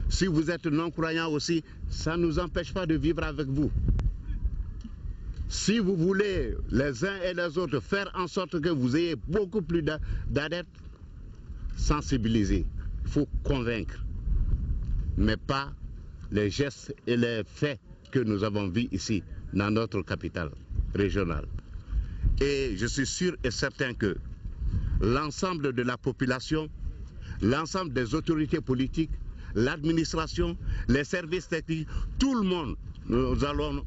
Si vous êtes non-croyant aussi, ça ne nous empêche pas de vivre avec vous. Si vous voulez, les uns et les autres, faire en sorte que vous ayez beaucoup plus d'adeptes, sensibiliser. Il faut convaincre, mais pas les gestes et les faits que nous avons vus ici, dans notre capitale régionale. Et je suis sûr et certain que l'ensemble de la population, l'ensemble des autorités politiques, l'administration, les services techniques, tout le monde, nous allons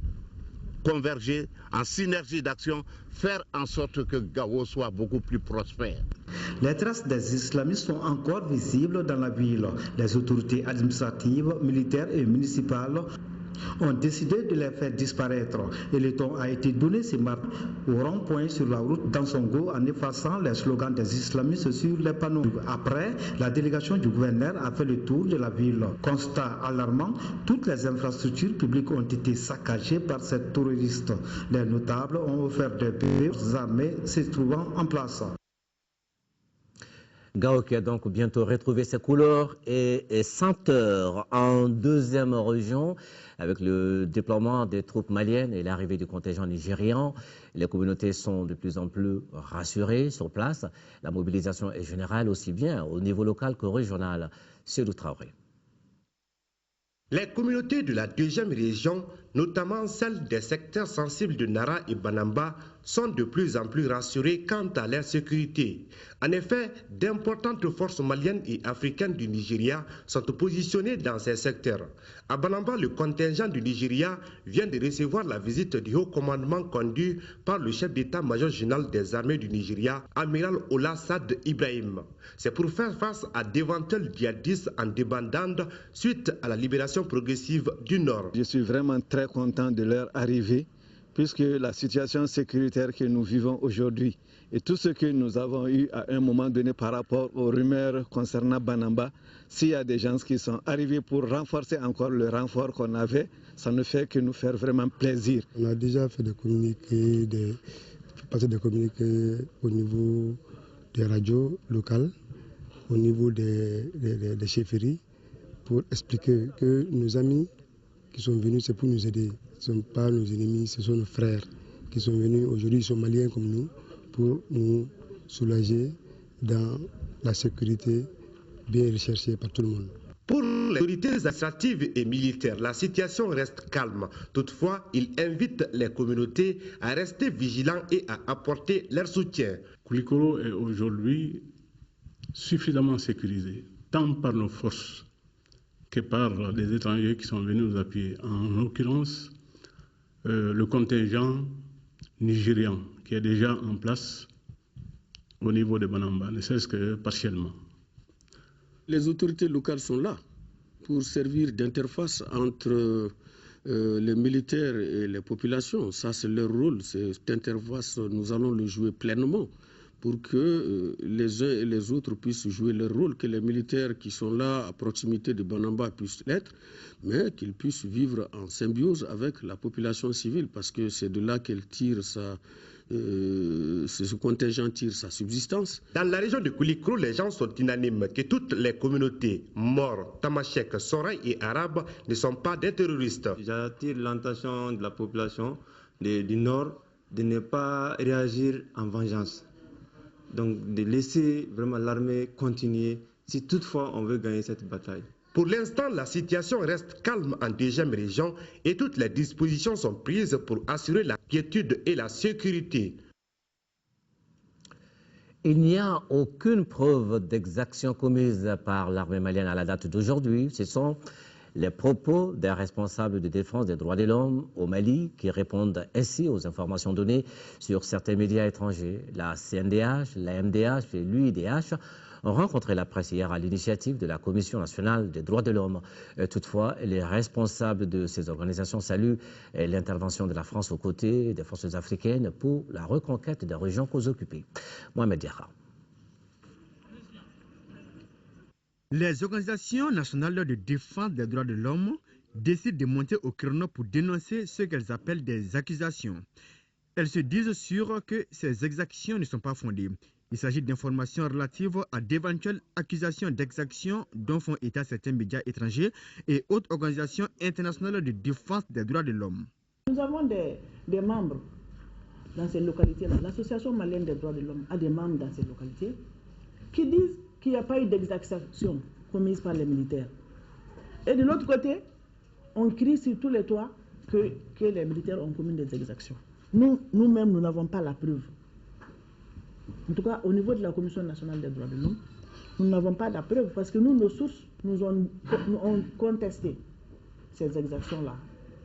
converger en synergie d'action, faire en sorte que Gao soit beaucoup plus prospère. Les traces des islamistes sont encore visibles dans la ville. Les autorités administratives, militaires et municipales ont décidé de les faire disparaître. Et le ton a été donné ce matin au rond-point sur la route d'Ansongo en effaçant les slogans des islamistes sur les panneaux. Après, la délégation du gouverneur a fait le tour de la ville. Constat alarmant, toutes les infrastructures publiques ont été saccagées par ces terroristes. Les notables ont offert des bébés aux armées se trouvant en place. Gao qui a donc bientôt retrouvé ses couleurs et senteurs en deuxième région avec le déploiement des troupes maliennes et l'arrivée du contingent nigérian. Les communautés sont de plus en plus rassurées sur place. La mobilisation est générale aussi bien au niveau local que régional. Seydou Traoré. Les communautés de la deuxième région notamment celles des secteurs sensibles de Nara et Banamba, sont de plus en plus rassurés quant à leur sécurité. En effet, d'importantes forces maliennes et africaines du Nigeria sont positionnées dans ces secteurs. À Banamba, le contingent du Nigeria vient de recevoir la visite du haut commandement conduit par le chef d'état-major général des armées du Nigeria, amiral Ola Sad Ibrahim. C'est pour faire face à d'éventuels djihadistes en débandade suite à la libération progressive du Nord. Je suis vraiment très content de leur arrivée, puisque la situation sécuritaire que nous vivons aujourd'hui et tout ce que nous avons eu à un moment donné par rapport aux rumeurs concernant Banamba, s'il y a des gens qui sont arrivés pour renforcer encore le renfort qu'on avait, ça ne fait que nous faire vraiment plaisir. On a déjà fait des communiqués, passer des communiqués au niveau des radios locales, au niveau des chefferies, pour expliquer que nos amis qui sont venus, c'est pour nous aider. Ce ne sont pas nos ennemis, ce sont nos frères qui sont venus. Aujourd'hui, ils sont maliens comme nous, pour nous soulager dans la sécurité bien recherchée par tout le monde. Pour les autorités administratives et militaires, la situation reste calme. Toutefois, ils invitent les communautés à rester vigilants et à apporter leur soutien. Koulikoro est aujourd'hui suffisamment sécurisé, tant par nos forces que par les étrangers qui sont venus nous appuyer. En l'occurrence, le contingent nigérian qui est déjà en place au niveau de Banamba, ne serait-ce que partiellement. Les autorités locales sont là pour servir d'interface entre les militaires et les populations. Ça, c'est leur rôle. Cette interface, nous allons le jouer pleinement pour que les uns et les autres puissent jouer leur rôle, que les militaires qui sont là à proximité de Banamba puissent l'être, mais qu'ils puissent vivre en symbiose avec la population civile, parce que c'est de là qu'elle tire ce contingent tire sa subsistance. Dans la région de Koulikoro, les gens sont unanimes que toutes les communautés, Maures, Tamashek, Soraï et Arabes, ne sont pas des terroristes. J'attire l'attention de la population du Nord de ne pas réagir en vengeance. Donc de laisser vraiment l'armée continuer si toutefois on veut gagner cette bataille. Pour l'instant, la situation reste calme en deuxième région et toutes les dispositions sont prises pour assurer la quiétude et la sécurité. Il n'y a aucune preuve d'exaction commise par l'armée malienne à la date d'aujourd'hui. Ce sont les propos des responsables de défense des droits de l'homme au Mali qui répondent ainsi aux informations données sur certains médias étrangers. La CNDH, la MDH et l'UIDH ont rencontré la presse hier à l'initiative de la Commission nationale des droits de l'homme. Toutefois, les responsables de ces organisations saluent l'intervention de la France aux côtés des forces africaines pour la reconquête des régions occupées. Mohamed Diarra. Les organisations nationales de défense des droits de l'homme décident de monter au créneau pour dénoncer ce qu'elles appellent des accusations. Elles se disent sûres que ces exactions ne sont pas fondées. Il s'agit d'informations relatives à d'éventuelles accusations d'exaction dont font état certains médias étrangers et autres organisations internationales de défense des droits de l'homme. Nous avons des membres dans ces localités-là. L'Association malienne des droits de l'homme a des membres dans ces localités qui disent qu'il n'y a pas eu d'exaction commise par les militaires. Et de l'autre côté, on crie sur tous les toits que les militaires ont commis des exactions. Nous-mêmes, nous n'avons pas la preuve. En tout cas, au niveau de la Commission nationale des droits de l'homme, nous n'avons pas la preuve parce que nos sources nous ont contesté ces exactions-là.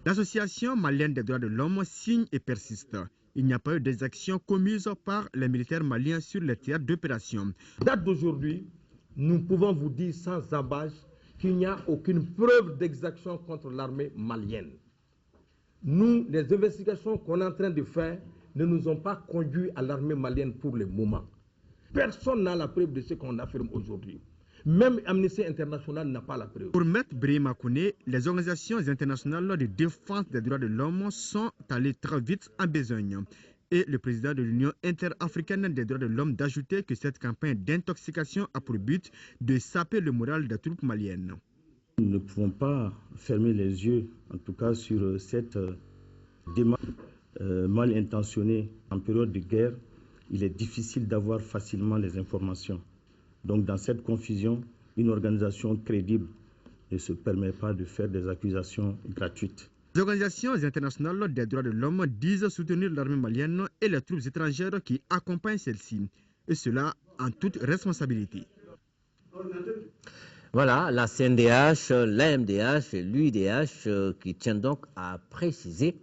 L'association malienne des droits de l'homme signe et persiste. Il n'y a pas eu d'exactions commises par les militaires maliens sur les théâtres d'opération. Date d'aujourd'hui, nous pouvons vous dire sans ambages qu'il n'y a aucune preuve d'exaction contre l'armée malienne. Nous, les investigations qu'on est en train de faire ne nous ont pas conduits à l'armée malienne pour le moment. Personne n'a la preuve de ce qu'on affirme aujourd'hui. Même Amnesty International n'a pas la preuve. Pour Maître Brahima Koné, les organisations internationales de défense des droits de l'homme sont allées très vite en besogne. Et le président de l'Union interafricaine des droits de l'homme d'ajouter que cette campagne d'intoxication a pour but de saper le moral des troupes maliennes. Nous ne pouvons pas fermer les yeux, en tout cas sur cette démarche mal intentionnée en période de guerre. Il est difficile d'avoir facilement les informations. Donc dans cette confusion, une organisation crédible ne se permet pas de faire des accusations gratuites. Les organisations internationales des droits de l'homme disent soutenir l'armée malienne et les troupes étrangères qui accompagnent celle-ci, et cela en toute responsabilité. Voilà, la CNDH, l'AMDH et l'UIDH qui tiennent donc à préciser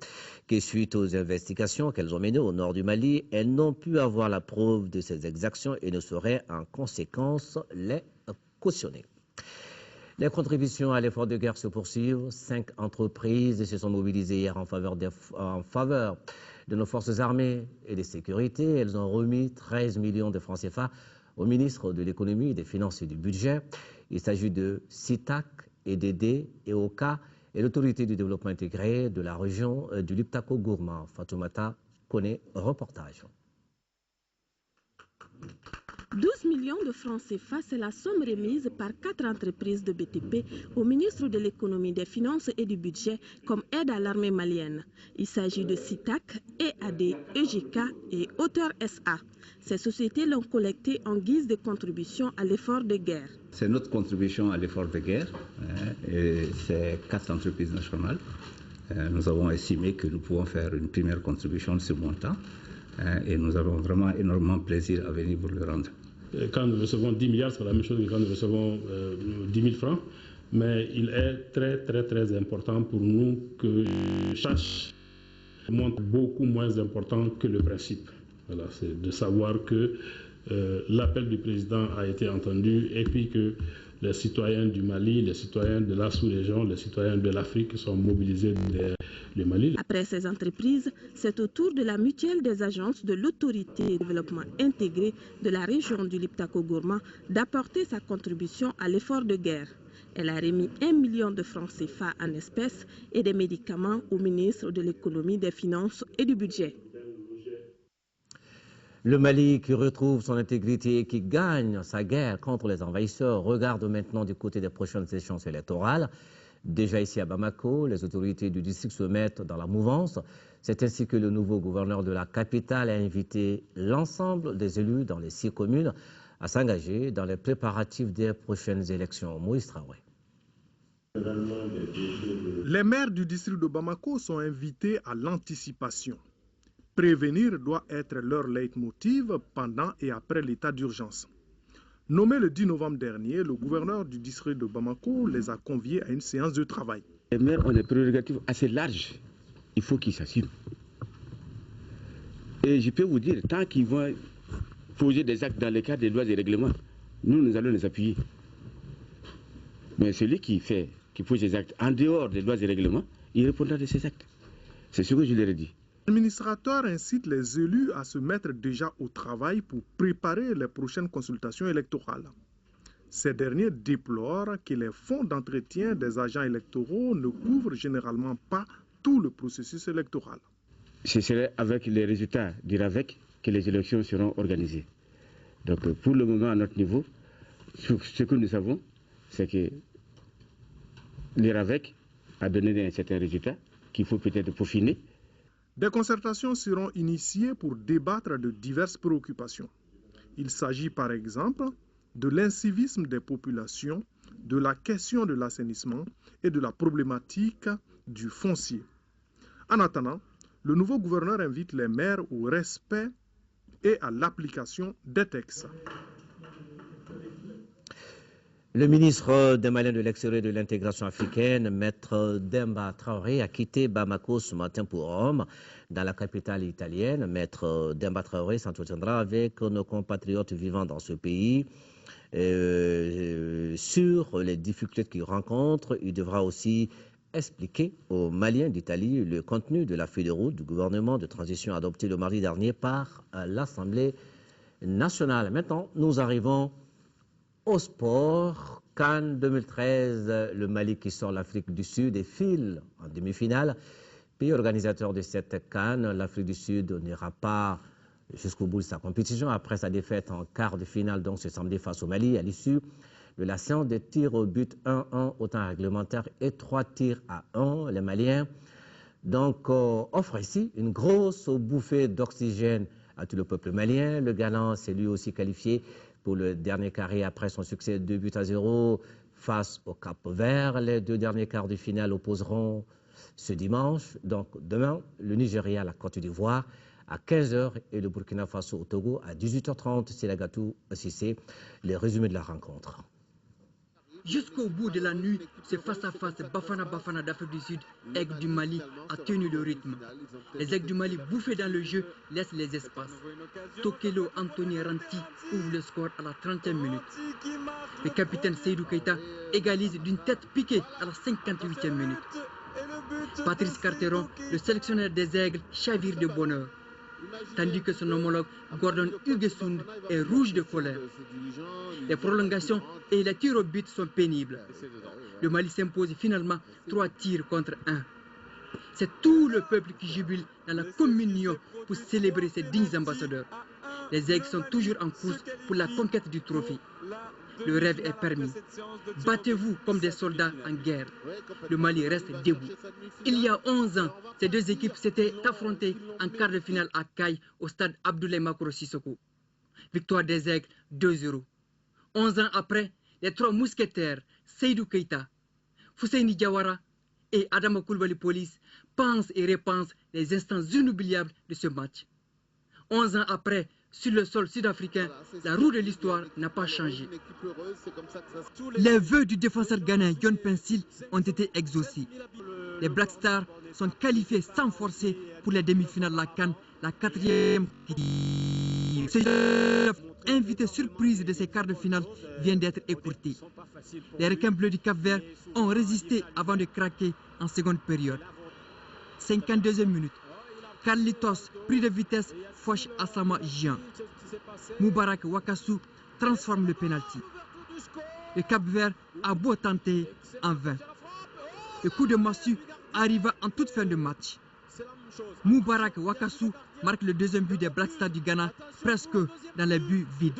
que suite aux investigations qu'elles ont menées au nord du Mali, elles n'ont pu avoir la preuve de ces exactions et ne sauraient en conséquence les cautionner. Les contributions à l'effort de guerre se poursuivent. 5 entreprises se sont mobilisées hier en faveur de nos forces armées et de sécurité. Elles ont remis 13 millions de francs CFA au ministre de l'économie, des finances et du budget. Il s'agit de SITAC, EDD, EOCA et l'autorité du développement intégré de la région du Liptako-Gourma. Fatoumata connaît reportage. 12 millions de francs CFA, c'est la somme remise par 4 entreprises de BTP au ministre de l'économie, des finances et du budget comme aide à l'armée malienne. Il s'agit de SITAC, EAD, EJK et Auteur SA. Ces sociétés l'ont collecté en guise de contribution à l'effort de guerre. C'est notre contribution à l'effort de guerre, et c'est 4 entreprises nationales. Nous avons estimé que nous pouvons faire une première contribution de ce montant et nous avons vraiment énormément plaisir à venir vous le rendre. Quand nous recevons 10 milliards, c'est la même chose que quand nous recevons 10 000 francs. Mais il est très important pour nous que le charge montre beaucoup moins important que le principe. Voilà, c'est de savoir que l'appel du président a été entendu et puis que les citoyens du Mali, les citoyens de la sous-région, les citoyens de l'Afrique sont mobilisés derrière le Mali. Après ces entreprises, c'est au tour de la mutuelle des agences de l'autorité de développement intégré de la région du Liptako-Gourma d'apporter sa contribution à l'effort de guerre. Elle a remis 1 million de francs CFA en espèces et des médicaments au ministre de l'économie, des finances et du budget. Le Mali qui retrouve son intégrité et qui gagne sa guerre contre les envahisseurs regarde maintenant du côté des prochaines échéances électorales. Déjà ici à Bamako, les autorités du district se mettent dans la mouvance. C'est ainsi que le nouveau gouverneur de la capitale a invité l'ensemble des élus dans les 6 communes à s'engager dans les préparatifs des prochaines élections. Moïse Traoré. Les maires du district de Bamako sont invités à l'anticipation. Prévenir doit être leur leitmotiv pendant et après l'état d'urgence. Nommé le 10 novembre dernier, le gouverneur du district de Bamako les a conviés à une séance de travail. Les maires ont des prérogatives assez larges. Il faut qu'ils s'assument. Et je peux vous dire, tant qu'ils vont poser des actes dans le cadre des lois et règlements, nous allons les appuyer. Mais celui qui pose des actes en dehors des lois et règlements, il répondra de ces actes. C'est ce que je leur ai dit. L'administrateur incite les élus à se mettre déjà au travail pour préparer les prochaines consultations électorales. Ces derniers déplorent que les fonds d'entretien des agents électoraux ne couvrent généralement pas tout le processus électoral. Ce serait avec les résultats du RAVEC que les élections seront organisées. Donc pour le moment, à notre niveau, ce que nous savons, c'est que le RAVEC a donné un certain résultat qu'il faut peut-être peaufiner. Des concertations seront initiées pour débattre de diverses préoccupations. Il s'agit par exemple de l'incivisme des populations, de la question de l'assainissement et de la problématique du foncier. En attendant, le nouveau gouverneur invite les maires au respect et à l'application des textes. Le ministre des Maliens de l'extérieur et de l'intégration africaine, Maître Demba Traoré, a quitté Bamako ce matin pour Rome, dans la capitale italienne. Maître Demba Traoré s'entretiendra avec nos compatriotes vivant dans ce pays sur les difficultés qu'ils rencontrent. Il devra aussi expliquer aux Maliens d'Italie le contenu de la feuille de route du gouvernement de transition adoptée le mardi dernier par l'Assemblée nationale. Maintenant, nous arrivons au sport. CAN 2013, le Mali qui sort l'Afrique du Sud et file en demi-finale. Pays organisateur de cette CAN, l'Afrique du Sud n'ira pas jusqu'au bout de sa compétition après sa défaite en quart de finale donc ce samedi face au Mali à l'issue de la séance de tirs au but 1-1 au temps réglementaire et 3 tirs à 1. Les Maliens donc offrent ici une grosse bouffée d'oxygène à tout le peuple malien. Le gagnant s'est lui aussi qualifié pour le dernier carré après son succès 2 buts à 0 face au Cap-Vert. Les 2 derniers quarts de finale opposeront Ce dimanche, donc demain, le Nigeria, la Côte d'Ivoire, à 15h et le Burkina Faso au Togo à 18h30. C'est la Gatou Cissé, les résumés de la rencontre. Jusqu'au bout de la nuit, ce face-à-face Bafana d'Afrique du Sud, Aigles du Mali, a tenu le rythme. Les Aigles du Mali, bouffés dans le jeu, laissent les espaces. Tokelo Anthony Ranti ouvre le score à la 30e minute. Le capitaine Seydou Keita égalise d'une tête piquée à la 58e minute. Patrice Carteron, le sélectionneur des Aigles, chavire de bonheur. Tandis que son homologue Gordon Huguesund est rouge de colère. Les prolongations et les tirs au but sont pénibles. Le Mali s'impose finalement 3 tirs contre 1. C'est tout le peuple qui jubile dans la communion pour célébrer ces dignes ambassadeurs. Les Aigles sont toujours en course pour la conquête du trophée. Le rêve est permis. Battez-vous comme des soldats en guerre. Le Mali reste debout. Il y a 11 ans, ces deux équipes s'étaient affrontées en quart de finale à Caille au stade Abdoulaye Makoro Sissoko. Victoire des Aigles 2-0. 11 ans après, les 3 mousquetaires, Seydou Keita, Fousseini Diawara et Adama Koulibaly Police pensent et repensent les instants inoubliables de ce match. 11 ans après, sur le sol sud-africain, la roue de l'histoire n'a pas changé. Les vœux du défenseur ghanéen John Pensil ont été exaucés. Les Black Stars sont qualifiés sans forcer pour les demi-finales de la CAN, la 4e. Invité surprise de ces quarts de finale vient d'être écourté. Les requins bleus du Cap-Vert ont résisté avant de craquer en seconde période. 52e minute. Carlitos, pris de vitesse, fauche Asama Jean. Moubarak Wakassou transforme le pénalty. Le Cap-Vert a beau tenter en vain. Le coup de massue arriva en toute fin de match. Moubarak Wakassou marque le 2e but des Black Stars du Ghana, presque dans les buts vides.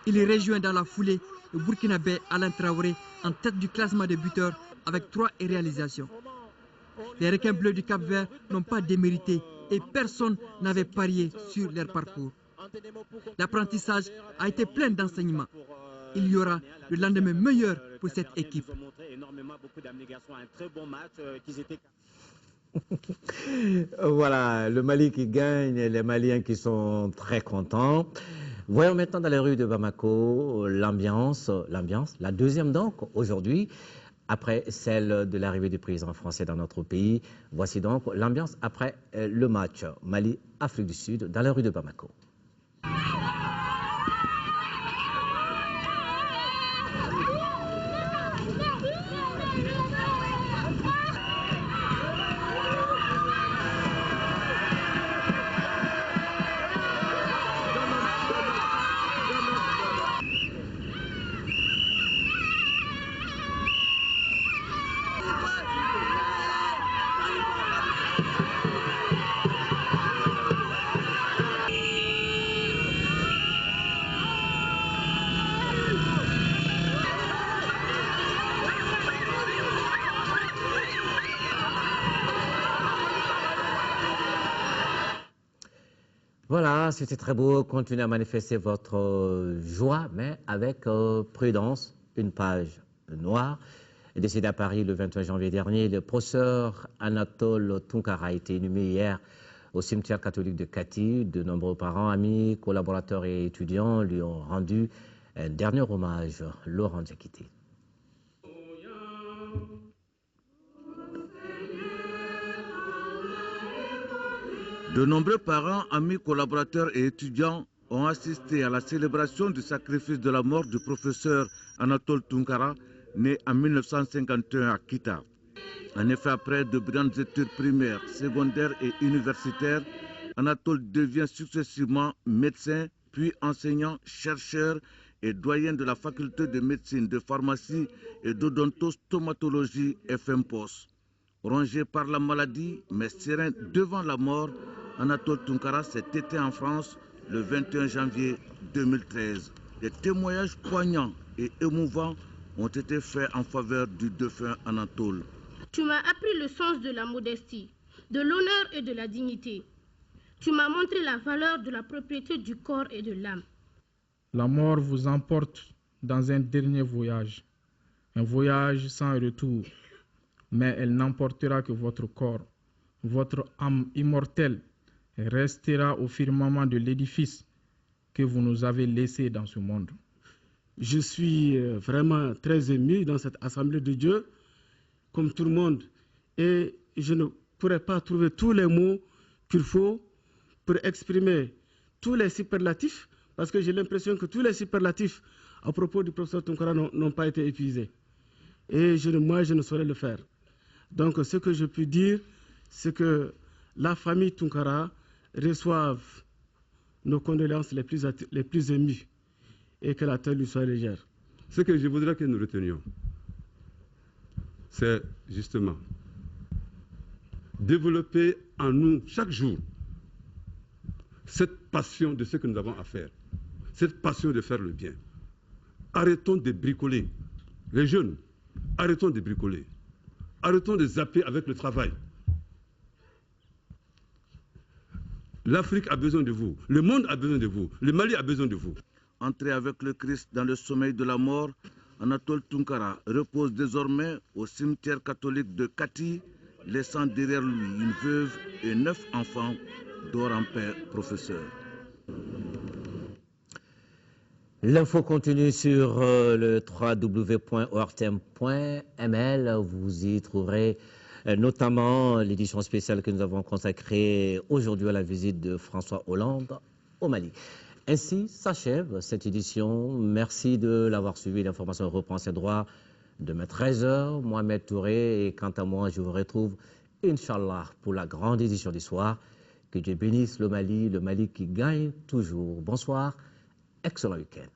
Il rejoint dans la foulée le Burkinabé Alain Traoré en tête du classement des buteurs avec 3 réalisations. Les requins bleus du Cap-Vert n'ont pas démérité et personne n'avait parié sur leur parcours. L'apprentissage a été plein d'enseignements. Il y aura le lendemain meilleur pour cette équipe. Voilà, le Mali qui gagne et les Maliens qui sont très contents. Voyons maintenant dans les rues de Bamako l'ambiance, la deuxième donc aujourd'hui, après celle de l'arrivée du président français dans notre pays. Voici donc l'ambiance après le match Mali-Afrique du Sud dans les rues de Bamako. Voilà, c'était très beau. Continuez à manifester votre joie, mais avec prudence. Une page noire. Décédé à Paris le 21 janvier dernier, le professeur Anatole Tunkara a été inhumé hier au cimetière catholique de Kati. De nombreux parents, amis, collaborateurs et étudiants lui ont rendu un dernier hommage. Laurent Diakité. De nombreux parents, amis, collaborateurs et étudiants ont assisté à la célébration du sacrifice de la mort du professeur Anatole Tunkara, né en 1951 à Kita. En effet, après de brillantes études primaires, secondaires et universitaires, Anatole devient successivement médecin, puis enseignant, chercheur et doyen de la faculté de médecine, de pharmacie et d'odontostomatologie FMPOS. Rongé par la maladie, mais serein devant la mort, Anatole Tunkara s'est éteint en France le 21 janvier 2013. Des témoignages poignants et émouvants ont été faits en faveur du défunt Anatole. Tu m'as appris le sens de la modestie, de l'honneur et de la dignité. Tu m'as montré la valeur de la propriété du corps et de l'âme. La mort vous emporte dans un dernier voyage, un voyage sans retour. mais elle n'emportera que votre corps. Votre âme immortelle restera au firmament de l'édifice que vous nous avez laissé dans ce monde. Je suis vraiment très ému dans cette assemblée de Dieu, comme tout le monde, et je ne pourrais pas trouver tous les mots qu'il faut pour exprimer tous les superlatifs, parce que j'ai l'impression que tous les superlatifs à propos du professeur Tunkara n'ont pas été épuisés. Et moi, je ne saurais le faire. Donc, ce que je peux dire, c'est que la famille Tunkara reçoive nos condoléances les plus émues et que la terre lui soit légère. Ce que je voudrais que nous retenions, c'est justement développer en nous chaque jour cette passion de ce que nous avons à faire, cette passion de faire le bien. Arrêtons de bricoler. Les jeunes, arrêtons de bricoler. Arrêtons de zapper avec le travail. L'Afrique a besoin de vous, le monde a besoin de vous, le Mali a besoin de vous. Entré avec le Christ dans le sommeil de la mort, Anatole Tunkara repose désormais au cimetière catholique de Kati, laissant derrière lui une veuve et 9 enfants. Dort en paix, professeur. L'info continue sur le www.ortm.ml. Vous y trouverez notamment l'édition spéciale que nous avons consacrée aujourd'hui à la visite de François Hollande au Mali. Ainsi s'achève cette édition. Merci de l'avoir suivi. L'information reprend ses droits demain 13h. Mohamed Touré, et quant à moi, je vous retrouve, Inch'Allah, pour la grande édition du soir. Que Dieu bénisse le Mali qui gagne toujours. Bonsoir, excellent week-end.